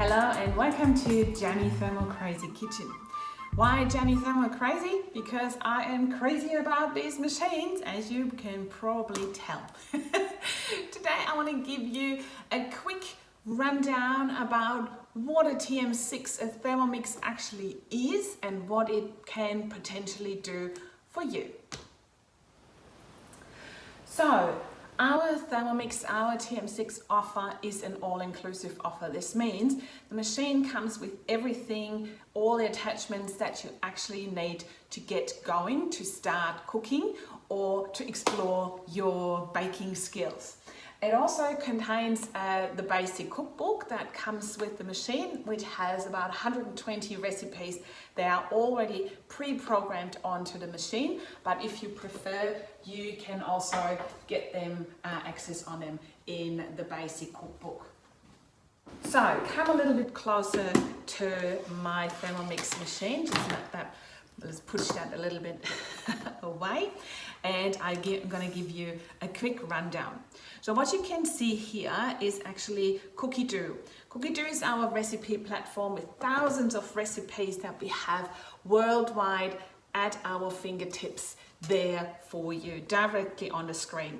Hello and welcome to Janny Thermo-Crazy Kitchen. Why Janny Thermo-Crazy? Because I am crazy about these machines, as you can probably tell. Today I want to give you a quick rundown about what a TM6 Thermomix actually is and what it can potentially do for you. So, our Thermomix, our TM6 offer is an all-inclusive offer. This means the machine comes with everything, all the attachments that you actually need to get going, to start cooking or to explore your baking skills. It also contains the basic cookbook that comes with the machine, which has about 120 recipes. They are already pre-programmed onto the machine, but if you prefer, you can also get them access on them in the basic cookbook. So come a little bit closer to my Thermomix machine. Just let that, let's push that a little bit away, and I'm going to give you a quick rundown. So what you can see here is actually Cookidoo. Cookidoo is our recipe platform with thousands of recipes that we have worldwide at our fingertips there for you directly on the screen.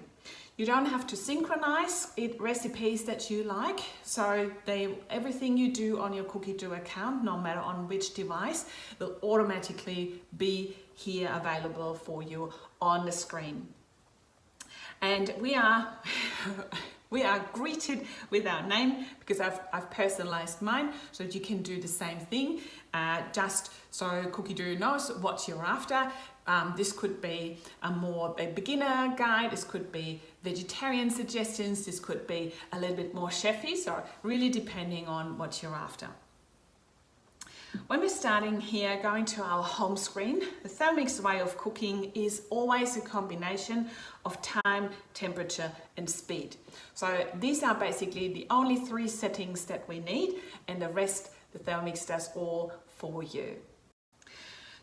You don't have to synchronize recipes that you like, so everything you do on your Cookidoo account, no matter on which device, will automatically be here available for you on the screen. And we are greeted with our name because I've personalized mine so that you can do the same thing, just so Cookidoo knows what you're after. This could be a beginner guide, this could be vegetarian suggestions, this could be a little bit more chefy, so really depending on what you're after. When we're starting here, going to our home screen, the Thermomix way of cooking is always a combination of time, temperature and speed. So these are basically the only three settings that we need, and the rest the Thermomix does all for you.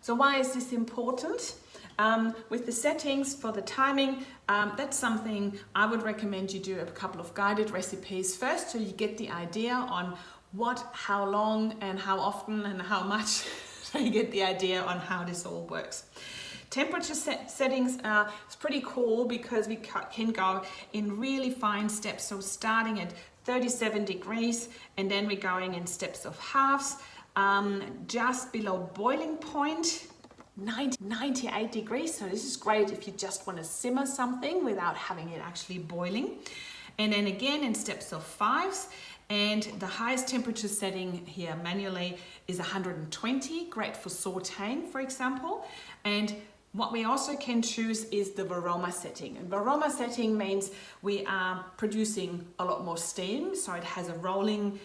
So why is this important? With the settings for the timing, that's something I would recommend you do a couple of guided recipes first, so you get the idea on what, how long and how often and how much, so you get the idea on how this all works. Temperature settings is pretty cool because we can go in really fine steps, so starting at 37 degrees and then we're going in steps of halves, just below boiling point, 98 degrees, so this is great if you just want to simmer something without having it actually boiling. And then again in steps of fives, and the highest temperature setting here manually is 120, great for sauteing, for example. And what we also can choose is the Varoma setting. And Varoma setting means we are producing a lot more steam, so it has a rolling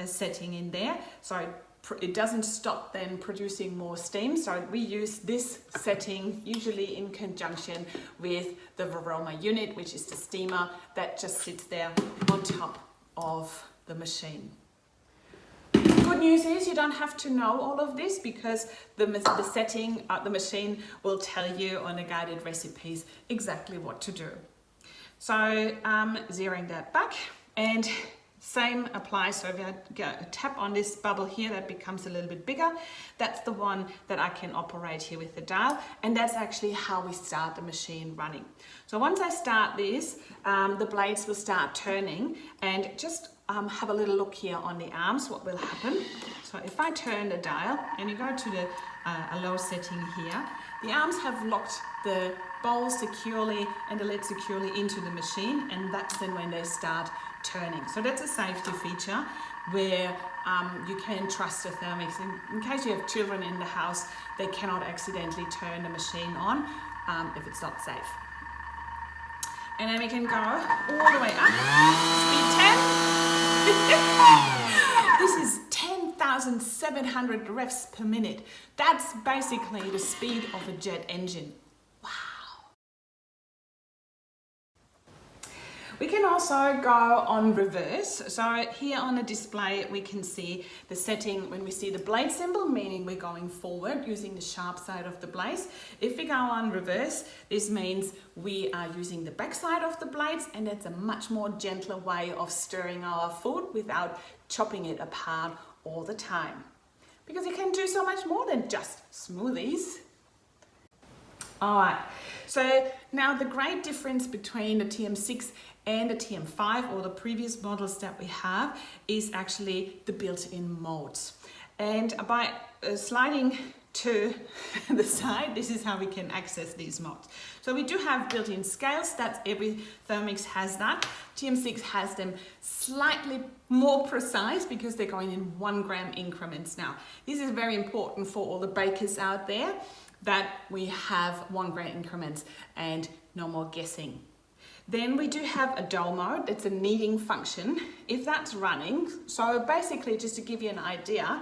setting in there. So it doesn't stop then producing more steam, so we use this setting usually in conjunction with the Varoma unit, which is the steamer that just sits there on top of the machine. Good news is you don't have to know all of this because the setting, the machine will tell you on the guided recipes exactly what to do. So zeroing that back, and same applies. So if I tap on this bubble here, that becomes a little bit bigger. That's the one that I can operate here with the dial, and that's actually how we start the machine running. So once I start this, the blades will start turning, and just have a little look here on the arms, what will happen. So if I turn the dial and you go to the a low setting here, the arms have locked the bowl securely and the lid securely into the machine, and that's then when they start turning. So that's a safety feature where you can trust the Thermomix. In case you have children in the house, they cannot accidentally turn the machine on if it's not safe. And then we can go all the way up, speed 10. This is 10,700 revs per minute. That's basically the speed of a jet engine. Wow. We can also go on reverse. So here on the display, we can see the setting when we see the blade symbol, meaning we're going forward using the sharp side of the blades. If we go on reverse, this means we are using the back side of the blades, and it's a much more gentler way of stirring our food without chopping it apart all the time. Because you can do so much more than just smoothies. All right, so now the great difference between the TM6 and the TM5, or the previous models that we have, is actually the built-in modes. And by sliding to the side, this is how we can access these modes. So we do have built-in scales, that's every Thermomix has that. TM6 has them slightly more precise because they're going in 1 gram increments now. This is very important for all the bakers out there, that we have 1 gram increments and no more guessing. Then we do have a dull mode, it's a kneading function. If that's running, so basically just to give you an idea,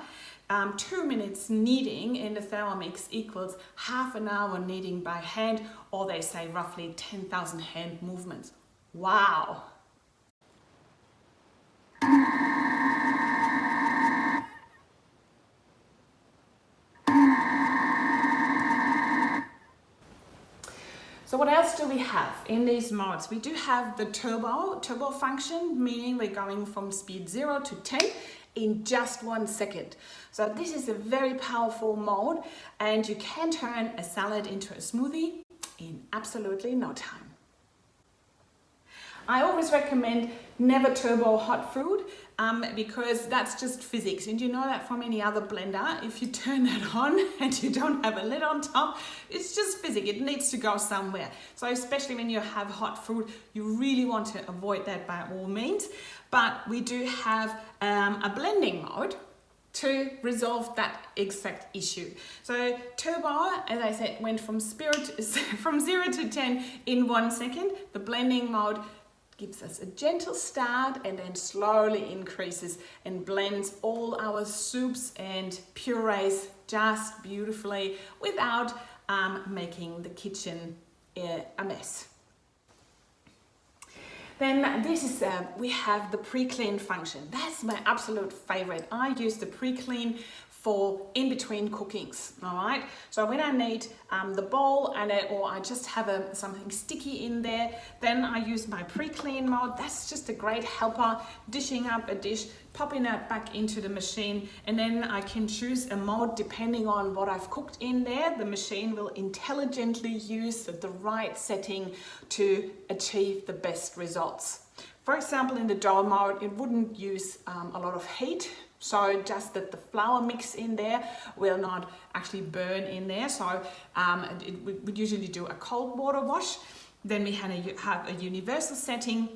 2 minutes kneading in the Thermomix equals half an hour kneading by hand, or they say roughly 10,000 hand movements. Wow! So what else do we have in these modes? We do have the turbo function, meaning we're going from speed 0 to 10 in just 1 second. So this is a very powerful mode, and you can turn a salad into a smoothie in absolutely no time. I always recommend never turbo hot food because that's just physics, and you know that from any other blender. If you turn that on and you don't have a lid on top, it's just physics, it needs to go somewhere. So especially when you have hot food, you really want to avoid that by all means. But we do have a blending mode to resolve that exact issue. So turbo, as I said, went from 0 to 10 in 1 second. The blending mode gives us a gentle start and then slowly increases and blends all our soups and purees just beautifully without making the kitchen a mess. Then this is, we have the pre-clean function. That's my absolute favorite. I use the pre-clean for in between cookings, all right? So when I need the bowl or I just have something sticky in there, then I use my pre-clean mode. That's just a great helper, dishing up a dish, popping that back into the machine, and then I can choose a mode depending on what I've cooked in there. The machine will intelligently use the right setting to achieve the best results. For example, in the dough mode, it wouldn't use a lot of heat, so just that the flour mix in there will not actually burn in there. So we usually do a cold water wash. Then we have a universal setting.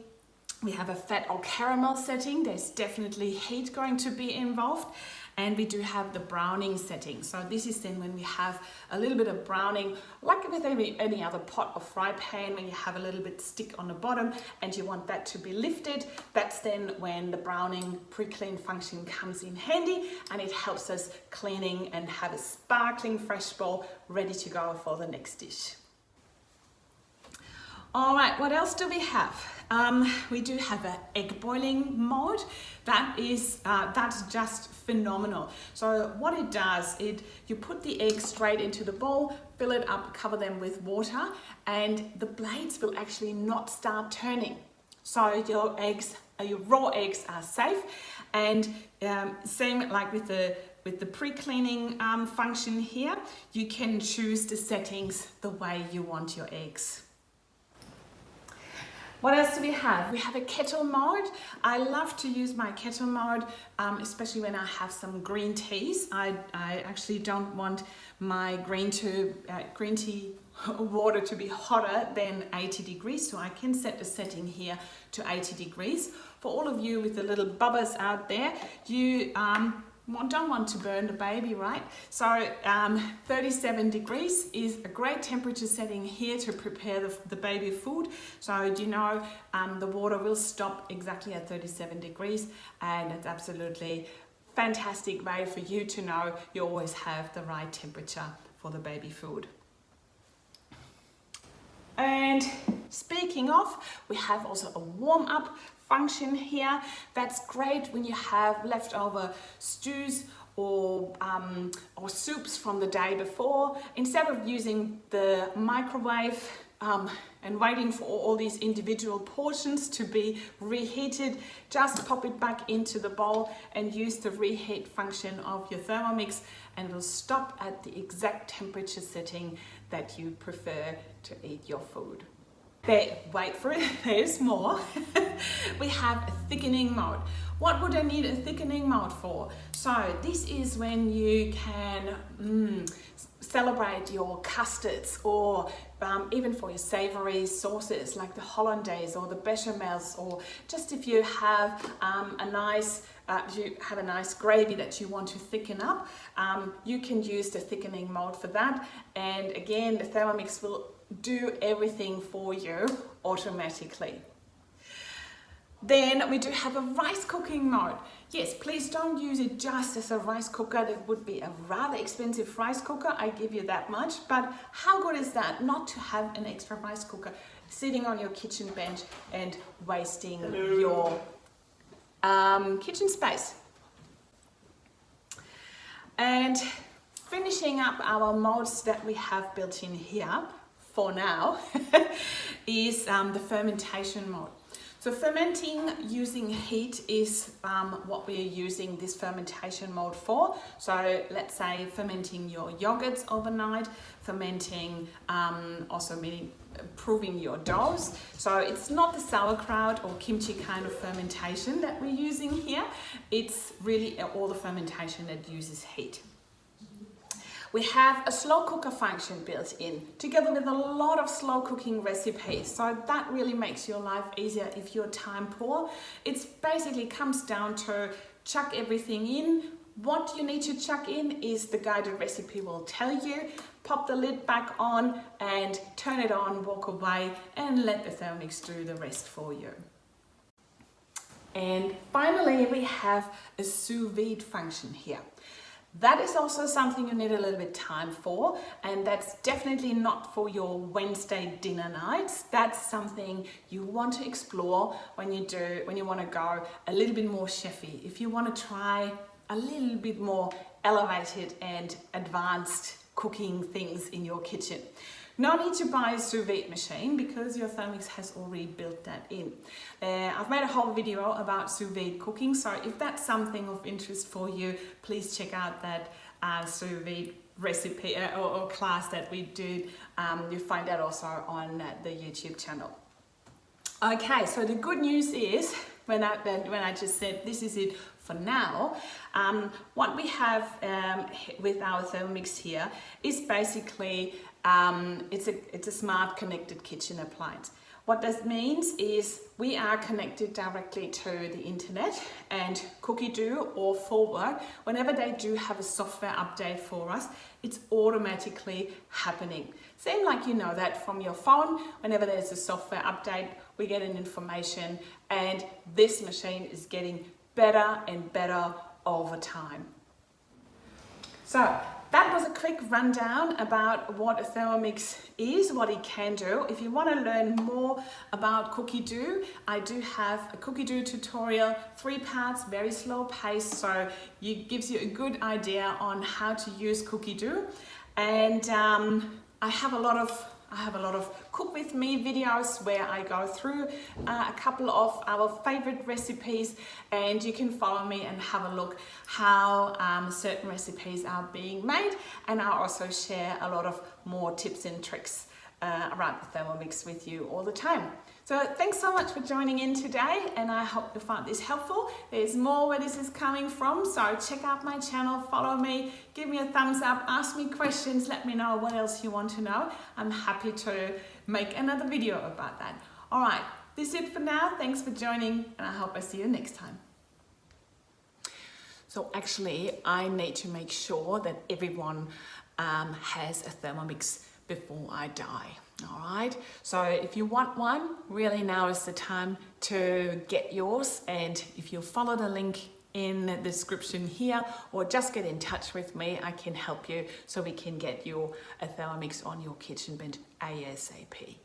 We have a fat or caramel setting. There's definitely heat going to be involved. And we do have the browning setting. So this is then when we have a little bit of browning, like with any other pot or fry pan, when you have a little bit stick on the bottom and you want that to be lifted. That's then when the browning pre-clean function comes in handy, and it helps us cleaning and have a sparkling fresh bowl ready to go for the next dish. All right, what else do we have? We do have an egg boiling mode. That's just phenomenal. So what it does, you put the eggs straight into the bowl, fill it up, cover them with water, and the blades will actually not start turning. So your raw eggs are safe, and same like with the pre-cleaning function here, you can choose the settings the way you want your eggs. What else do we have? We have a kettle mode. I love to use my kettle mode, especially when I have some green teas. I actually don't want my green tea water to be hotter than 80 degrees, so I can set the setting here to 80 degrees. For all of you with the little bubbers out there, you don't want to burn the baby, right? So 37 degrees is a great temperature setting here to prepare the baby food. So you know the water will stop exactly at 37 degrees, and it's absolutely fantastic way for you to know you always have the right temperature for the baby food. And speaking of, we have also a warm up function here. That's great when you have leftover stews or soups from the day before. Instead of using the microwave and waiting for all these individual portions to be reheated, just pop it back into the bowl and use the reheat function of your Thermomix, and it'll stop at the exact temperature setting that you prefer to eat your food. Wait for it, there's more. We have a thickening mode. What would I need a thickening mode for? So this is when you can celebrate your custards, or even for your savory sauces like the hollandaise or the bechamels, or just if you have a nice gravy that you want to thicken up, you can use the thickening mode for that. And again, the Thermomix will do everything for you automatically. Then we do have a rice cooking mode. Yes, please don't use it just as a rice cooker. That would be a rather expensive rice cooker, I give you that much. But how good is that not to have an extra rice cooker sitting on your kitchen bench and wasting your kitchen space? And finishing up our modes that we have built in here for now is the fermentation mode. So fermenting using heat is what we are using this fermentation mode for. So let's say fermenting your yogurts overnight, fermenting also meaning improving your doughs. So it's not the sauerkraut or kimchi kind of fermentation that we're using here. It's really all the fermentation that uses heat. We have a slow cooker function built in, together with a lot of slow cooking recipes. So that really makes your life easier if you're time poor. It basically comes down to chuck everything in. What you need to chuck in is the guided recipe will tell you. Pop the lid back on and turn it on, walk away, and let the Thermomix do the rest for you. And finally, we have a sous vide function here. That is also something you need a little bit time for, and that's definitely not for your Wednesday dinner nights. That's something you want to explore when you want to go a little bit more chefy. If you want to try a little bit more elevated and advanced cooking things in your kitchen. No need to buy a sous vide machine because your Thermomix has already built that in. I've made a whole video about sous vide cooking, so if that's something of interest for you, please check out that sous vide recipe or class that we did. You'll find that also on the YouTube channel. Okay, so the good news is, when I just said this is it for now, what we have with our Thermomix here is basically it's a smart connected kitchen appliance. What that means is we are connected directly to the internet, and Cookidoo or Forward, whenever they do have a software update for us, it's automatically happening. Same like you know that from your phone, whenever there's a software update, we get an information, and this machine is getting better and better over time. So that was a quick rundown about what a Thermomix is, what it can do. If you want to learn more about Cookidoo, I do have a Cookidoo tutorial, 3 parts, very slow pace, so it gives you a good idea on how to use Cookidoo. And I have a lot of cook with me videos where I go through a couple of our favorite recipes, and you can follow me and have a look how certain recipes are being made, and I also share a lot of more tips and tricks around the Thermomix with you all the time. So thanks so much for joining in today, and I hope you found this helpful. There's more where this is coming from, so check out my channel, follow me, give me a thumbs up, ask me questions, let me know what else you want to know. I'm happy to make another video about that. All right, this is it for now. Thanks for joining, and I hope I see you next time. So actually, I need to make sure that everyone has a Thermomix before I die. All right, so if you want one, really now is the time to get yours, and if you follow the link in the description here, or just get in touch with me, I can help you so we can get you a Thermomix on your kitchen bench ASAP.